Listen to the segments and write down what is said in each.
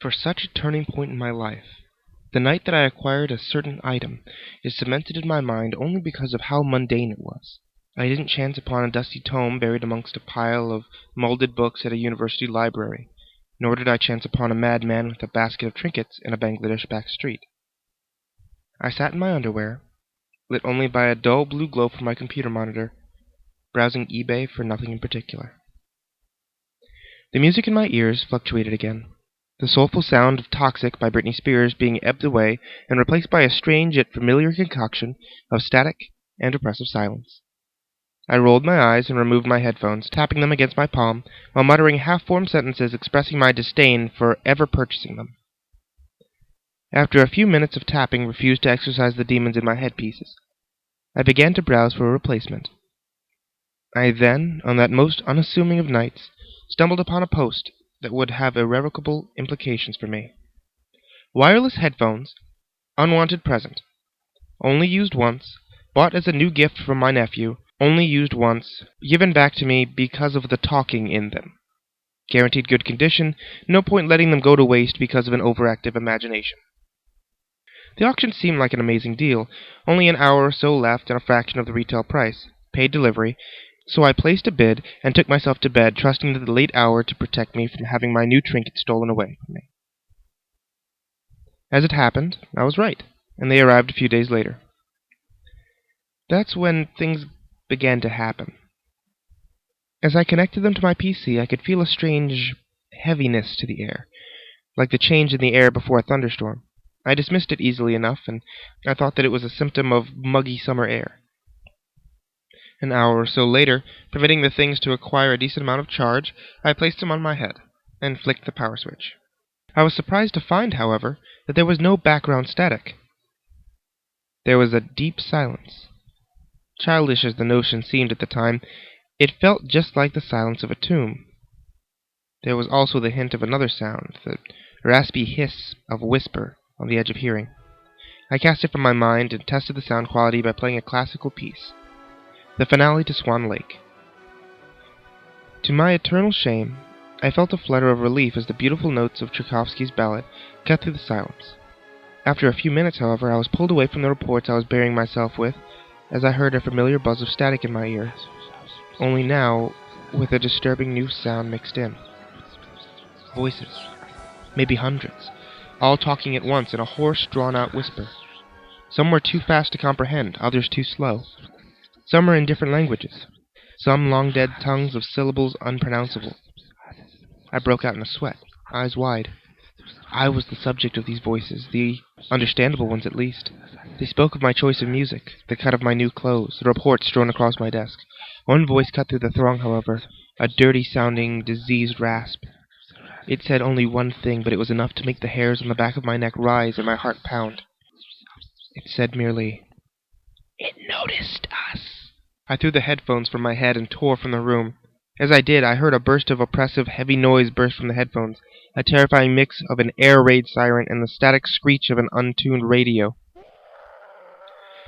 For such a turning point in my life, the night that I acquired a certain item is cemented in my mind only because of how mundane it was. I didn't chance upon a dusty tome buried amongst a pile of molded books at a university library, nor did I chance upon a madman with a basket of trinkets in a Bangladesh back street. I sat in my underwear, lit only by a dull blue glow from my computer monitor, browsing eBay for nothing in particular. The music in my ears fluctuated again, the soulful sound of Toxic by Britney Spears being ebbed away and replaced by a strange yet familiar concoction of static and oppressive silence. I rolled my eyes and removed my headphones, tapping them against my palm, while muttering half-formed sentences expressing my disdain for ever purchasing them. After a few minutes of tapping refused to exorcise the demons in my headpieces, I began to browse for a replacement. I then, on that most unassuming of nights, stumbled upon a post that would have irrevocable implications for me. Wireless headphones, unwanted present. Only used once, bought as a new gift from my nephew, only used once, given back to me because of the talking in them. Guaranteed good condition, no point letting them go to waste because of an overactive imagination. The auction seemed like an amazing deal, only an hour or so left and a fraction of the retail price, paid delivery, so I placed a bid and took myself to bed, trusting to the late hour to protect me from having my new trinket stolen away from me. As it happened, I was right, and they arrived a few days later. That's when things began to happen. As I connected them to my PC, I could feel a strange heaviness to the air, like the change in the air before a thunderstorm. I dismissed it easily enough, and I thought that it was a symptom of muggy summer air. An hour or so later, permitting the things to acquire a decent amount of charge, I placed them on my head and flicked the power switch. I was surprised to find, however, that there was no background static. There was a deep silence. Childish as the notion seemed at the time, it felt just like the silence of a tomb. There was also the hint of another sound, the raspy hiss of a whisper on the edge of hearing. I cast it from my mind and tested the sound quality by playing a classical piece, the finale to Swan Lake. To my eternal shame, I felt a flutter of relief as the beautiful notes of Tchaikovsky's ballad cut through the silence. After a few minutes, however, I was pulled away from the reports I was burying myself with, as I heard a familiar buzz of static in my ear, only now with a disturbing new sound mixed in. Voices, maybe hundreds, all talking at once in a hoarse, drawn-out whisper. Some were too fast to comprehend, others too slow. Some were in different languages, some long-dead tongues of syllables unpronounceable. I broke out in a sweat, eyes wide. I was the subject of these voices, the understandable ones at least. They spoke of my choice of music, the cut of my new clothes, the reports strewn across my desk. One voice cut through the throng, however, a dirty-sounding, diseased rasp. It said only one thing, but it was enough to make the hairs on the back of my neck rise and my heart pound. It said merely, "It noticed us." I threw the headphones from my head and tore from the room. As I did, I heard a burst of oppressive, heavy noise burst from the headphones, a terrifying mix of an air raid siren and the static screech of an untuned radio.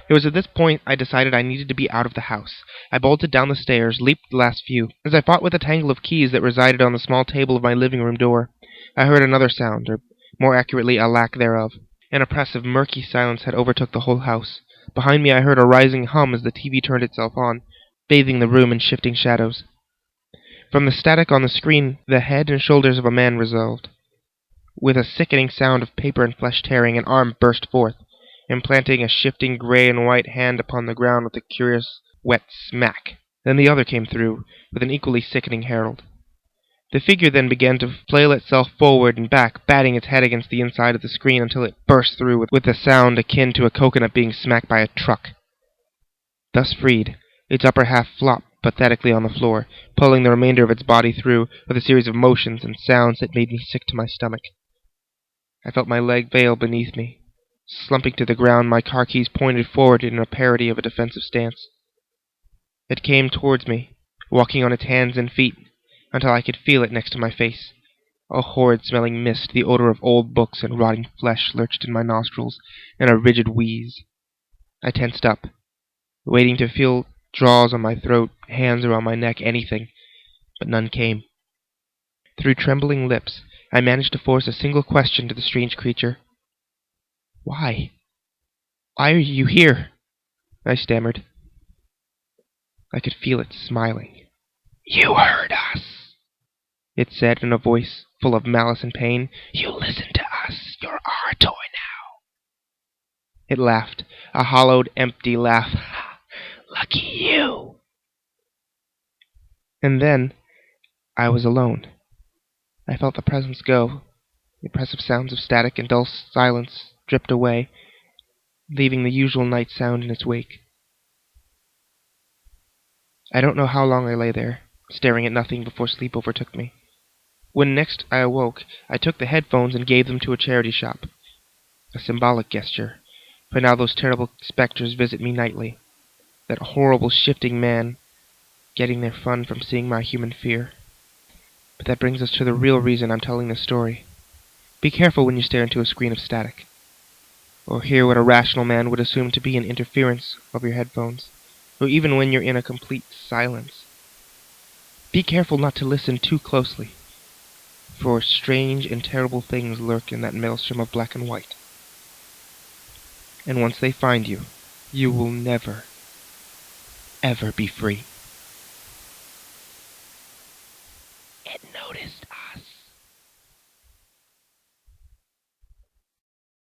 It was at this point I decided I needed to be out of the house. I bolted down the stairs, leaped the last few. As I fought with a tangle of keys that resided on the small table of my living room door, I heard another sound, or more accurately, a lack thereof. An oppressive, murky silence had overtook the whole house. Behind me I heard a rising hum as the TV turned itself on, bathing the room in shifting shadows. From the static on the screen, the head and shoulders of a man resolved. With a sickening sound of paper and flesh tearing, an arm burst forth, implanting a shifting gray and white hand upon the ground with a curious, wet smack. Then the other came through, with an equally sickening herald. The figure then began to flail itself forward and back, batting its head against the inside of the screen until it burst through with a sound akin to a coconut being smacked by a truck. Thus freed, its upper half flopped pathetically on the floor, pulling the remainder of its body through with a series of motions and sounds that made me sick to my stomach. I felt my leg fail beneath me. Slumping to the ground, my car keys pointed forward in a parody of a defensive stance. It came towards me, walking on its hands and feet, until I could feel it next to my face. A horrid-smelling mist, the odor of old books and rotting flesh lurched in my nostrils, and a rigid wheeze. I tensed up, waiting to feel draws on my throat, hands around my neck, anything, but none came. Through trembling lips, I managed to force a single question to the strange creature. Why? Why are you here? I stammered. I could feel it smiling. You heard us, it said in a voice full of malice and pain. You listened to us. You're our toy now. It laughed, a hollowed, empty laugh. Lucky you. And then I was alone. I felt the presence go. The oppressive sounds of static and dull silence dripped away, leaving the usual night sound in its wake. I don't know how long I lay there, staring at nothing before sleep overtook me. When next I awoke, I took the headphones and gave them to a charity shop. A symbolic gesture, for now those terrible specters visit me nightly. That horrible shifting man getting their fun from seeing my human fear. But that brings us to the real reason I'm telling this story. Be careful when you stare into a screen of static, or hear what a rational man would assume to be an interference of your headphones, or even when you're in a complete silence. Be careful not to listen too closely, for strange and terrible things lurk in that maelstrom of black and white. And once they find you, you will never, ever be free.